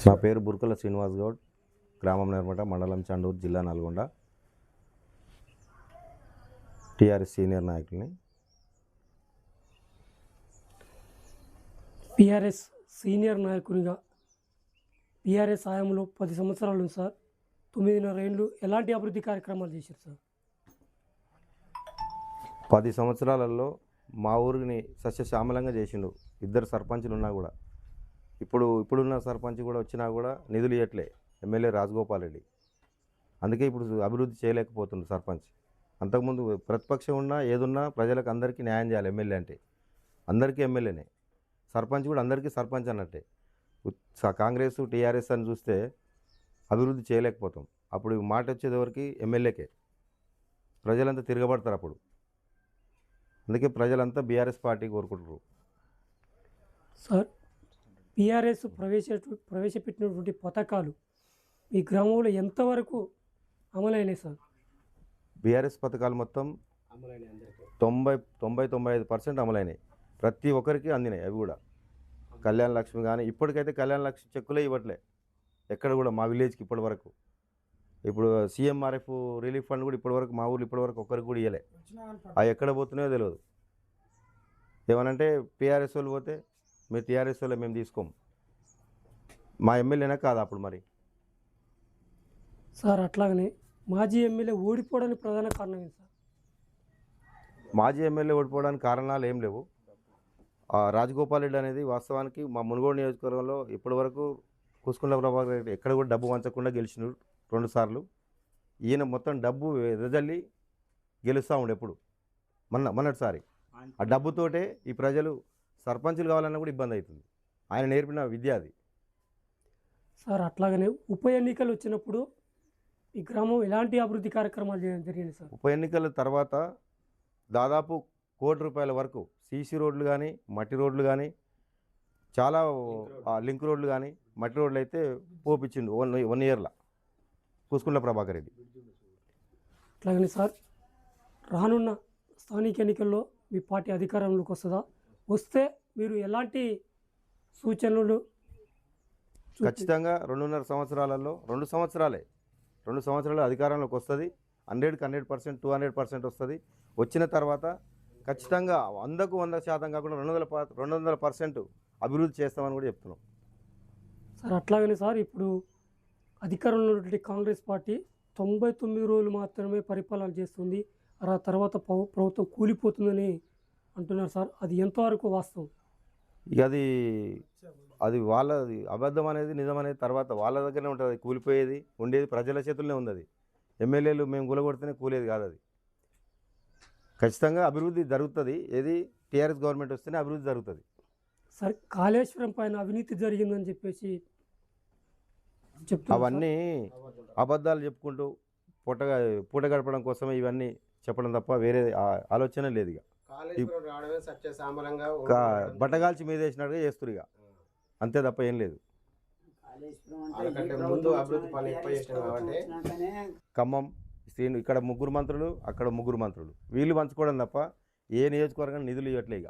నా పేరు బుర్కల శ్రీనివాస్ గౌడ్, గ్రామం నిర్మట, మండలం చండూరు, జిల్లా నల్గొండ. టీఆర్ఎస్ సీనియర్ నాయకుల్ని. టీఆర్ఎస్ సీనియర్ నాయకునిగా టీఆర్ఎస్ హయాంలో 10 సంవత్సరాలు ఉంది సార్. 9.5 ఏళ్ళు ఎలాంటి అభివృద్ధి కార్యక్రమాలు చేశారు సార్? 10 సంవత్సరాలలో మా ఊరిని సస్యశ్యామలంగా చేసిండు. 2 సర్పంచులు ఉన్నా కూడా, ఇప్పుడున్న సర్పంచ్ కూడా వచ్చినా కూడా నిధులు ఇవ్వట్లే ఎమ్మెల్యే రాజగోపాల్ రెడ్డి. అందుకే ఇప్పుడు అభివృద్ధి చేయలేకపోతుంది సర్పంచ్. అంతకుముందు ప్రతిపక్షం ఉన్నా ఏదున్నా ప్రజలకు అందరికీ న్యాయం చేయాలి. ఎమ్మెల్యే అంటే అందరికీ ఎమ్మెల్యేనే, సర్పంచ్ కూడా అందరికీ సర్పంచ్ అన్నట్టే. కాంగ్రెస్ టీఆర్ఎస్ అని చూస్తే అభివృద్ధి చేయలేకపోతాం. అప్పుడు మాట వచ్చేది ఎవరికి? ఎమ్మెల్యేకే. ప్రజలంతా తిరగబడతారు అప్పుడు. అందుకే ప్రజలంతా బీఆర్ఎస్ పార్టీ కోరుకుంటారు. సార్, టీఆర్ఎస్ ప్రవేశపెట్టినటువంటి పథకాలు మీ గ్రామంలో ఎంతవరకు అమలైనాయి సార్? బీఆర్ఎస్ పథకాలు మొత్తం 90-95% అమలైనాయి. ప్రతి ఒక్కరికి అందినాయి. అవి కూడా కళ్యాణ లక్ష్మి కానీ, ఇప్పటికైతే కళ్యాణ లక్ష్మి చెక్కులే ఇవ్వట్లే ఎక్కడ కూడా మా విలేజ్కి ఇప్పటి వరకు. ఇప్పుడు సీఎంఆర్ఎఫ్ రిలీఫ్ ఫండ్ కూడా ఇప్పటివరకు మా ఊళ్ళు ఇప్పటివరకు ఒక్కరికి కూడా ఇవ్వలే. అవి ఎక్కడ పోతున్నాయో తెలియదు. ఏమనంటే టీఆర్ఎస్ వాళ్ళు పోతే మీరు టీఆర్ఎస్ వాళ్ళు మేము తీసుకోము, మా ఎమ్మెల్యేనా కాదు అప్పుడు మరి. సార్, అట్లాగనే మాజీ ఎమ్మెల్యే ఓడిపోవడానికి ప్రధాన కారణం ఏంటి సార్? మాజీ ఎమ్మెల్యే ఓడిపోవడానికి కారణాలు ఏం లేవు. రాజగోపాల్ రెడ్డి అనేది వాస్తవానికి మా మునుగోడు నియోజకవర్గంలో ఇప్పటివరకు కుసుకుంట్ల ప్రభాకర్ రెడ్డి ఎక్కడ కూడా డబ్బు వంచకుండా గెలిచినాడు 2 సార్లు. ఈయన మొత్తం డబ్బు ఎదజల్లి గెలుస్తూ ఉండే ఎప్పుడు. మొన్నటిసారి ఆ డబ్బుతోటే ఈ ప్రజలు సర్పంచులు కావాలన్నా కూడా ఇబ్బంది అవుతుంది. ఆయన నేర్పిన విద్య అది. సార్, అట్లాగనే ఉప ఎన్నికలు వచ్చినప్పుడు ఈ గ్రామం ఎలాంటి అభివృద్ధి కార్యక్రమాలు జరిగింది సార్? ఉప ఎన్నికల తర్వాత దాదాపు ₹1 కోటి వరకు సీసీ రోడ్లు కానీ, మట్టి రోడ్లు కానీ, చాలా లింక్ రోడ్లు కానీ, మట్టి రోడ్లు అయితే పోపించిండు 1 ఇయర్లో కుసుకుంట్ల ప్రభాకర్ రెడ్డి. అట్లాగనే సార్, రానున్న స్థానిక ఎన్నికల్లో మీ పార్టీ అధికారంలోకి వస్తుందా? వస్తే మీరు ఎలాంటి సూచనలు? ఖచ్చితంగా 2.5 సంవత్సరాలలో 2 సంవత్సరాలు అధికారంలోకి వస్తుంది. 100% 200% వస్తుంది. వచ్చిన తర్వాత ఖచ్చితంగా 100% కాకుండా 200% అభివృద్ధి చేస్తామని కూడా చెప్తున్నాం సార్. అట్లాగనే సార్, ఇప్పుడు అధికారంలో ఉన్నటువంటి కాంగ్రెస్ పార్టీ 99 రోజులు మాత్రమే పరిపాలన చేస్తుంది, ఆ తర్వాత ప్రభుత్వం కూలిపోతుందని అంటున్నారు సార్. అది ఎంతవరకు వాస్తవం? ఇక అది వాళ్ళది అబద్ధం అనేది నిజం అనేది తర్వాత వాళ్ళ దగ్గరనే ఉంటుంది. కూలిపోయేది ఉండేది ప్రజల చేతుల్లోనే ఉంది. అది ఎమ్మెల్యేలు మేము కూలగొడితేనే కూలేది కాదు. అది ఖచ్చితంగా అభివృద్ధి జరుగుతుంది. ఏది టీఆర్ఎస్ గవర్నమెంట్ వస్తేనే అభివృద్ధి జరుగుతుంది. సార్, కాళేశ్వరం పైన అవినీతి జరిగిందని చెప్పేసి చెప్తున్నారు. అవన్నీ అబద్ధాలు చెప్పుకుంటూ పూట గడపడం కోసమే ఇవన్నీ చెప్పడం తప్ప వేరే ఆలోచన లేదు. ఇక బట్టగాల్చి మీద వేసినట్టుగా చేస్తారు ఇక, అంతే తప్ప ఏం లేదు. ఖమ్మం ఇక్కడ 3 మంత్రులు, అక్కడ 3 మంత్రులు, వీళ్ళు పంచుకోవడం తప్ప ఏ నియోజకవర్గం నిధులు ఇవ్వట్లే. ఇక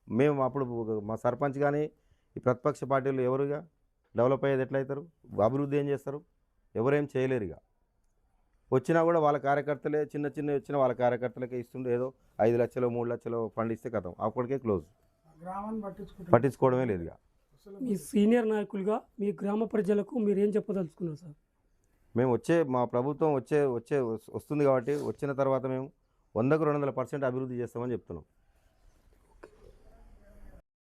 మేము అప్పుడు మా సర్పంచ్ కానీ ఈ ప్రతిపక్ష పార్టీలు ఎవరుగా డెవలప్ అయ్యేది ఎట్లయితారు? అభివృద్ధి ఏం చేస్తారు? ఎవరేం చేయలేరు. ఇక వచ్చినా కూడా వాళ్ళ కార్యకర్తలే చిన్న వచ్చిన వాళ్ళ కార్యకర్తలకే ఇస్తుండే. ఏదో 5 లక్షలు 3 లక్షలు ఫండ్ ఇస్తే కథం, అప్పటికే క్లోజ్. పట్టించుకోవడమే లేదు. ఇక మీ సీనియర్ నాయకులుగా మీ గ్రామ ప్రజలకు మీరు ఏం చెప్పదలుచుకున్నారు సార్? మేము మా ప్రభుత్వం వస్తుంది కాబట్టి వచ్చిన తర్వాత మేము 100-200% అభివృద్ధి చేస్తామని చెప్తున్నాం.